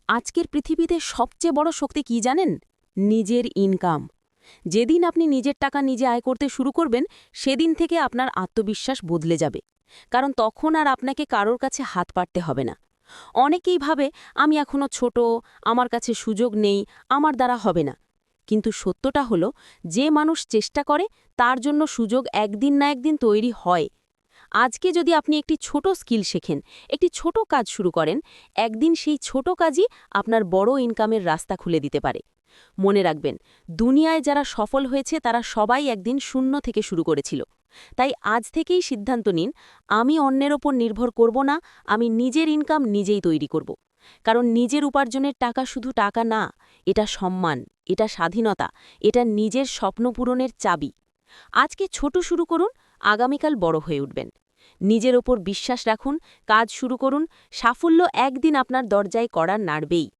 আজকের পৃথিবীতে সবচেয়ে বড় শক্তি কি জানেন? নিজের ইনকাম। যেদিন আপনি নিজের টাকা নিজে আয় করতে শুরু করবেন, সেদিন থেকে আপনার আত্মবিশ্বাস বদলে যাবে। কারণ তখন আর আপনাকে কারোর কাছে হাত পাততে হবে না। অনেকেই ভাবে, আমি এখনো ছোট, আমার কাছে সুযোগ নেই, আমার দ্বারা হবে না। কিন্তু সত্যটা হলো, যে মানুষ চেষ্টা করে তার জন্য সুযোগ একদিন না একদিন তৈরি হয়। আজকে যদি আপনি একটি ছোট স্কিল শেখেন, একটি ছোট কাজ শুরু করেন, একদিন সেই ছোট কাজই আপনার বড় ইনকামের রাস্তা খুলে দিতে পারে। মনে রাখবেন, দুনিয়ায় যারা সফল হয়েছে তারা সবাই একদিন শূন্য থেকে শুরু করেছিল। তাই আজ থেকেই সিদ্ধান্ত নিন, আমি অন্যের ওপর নির্ভর করব না, আমি নিজের ইনকাম নিজেই তৈরি করব। কারণ নিজের উপার্জনের টাকা শুধু টাকা না, এটা সম্মান, এটা স্বাধীনতা, এটা নিজের স্বপ্ন পূরণের চাবি। আজকে ছোট শুরু করুন, আগামীকাল বড় হয়ে উঠবেন। নিজের ওপর বিশ্বাস রাখুন, কাজ শুরু করুন, সাফল্য একদিন আপনার দরজায় কড়া নাড়বেই।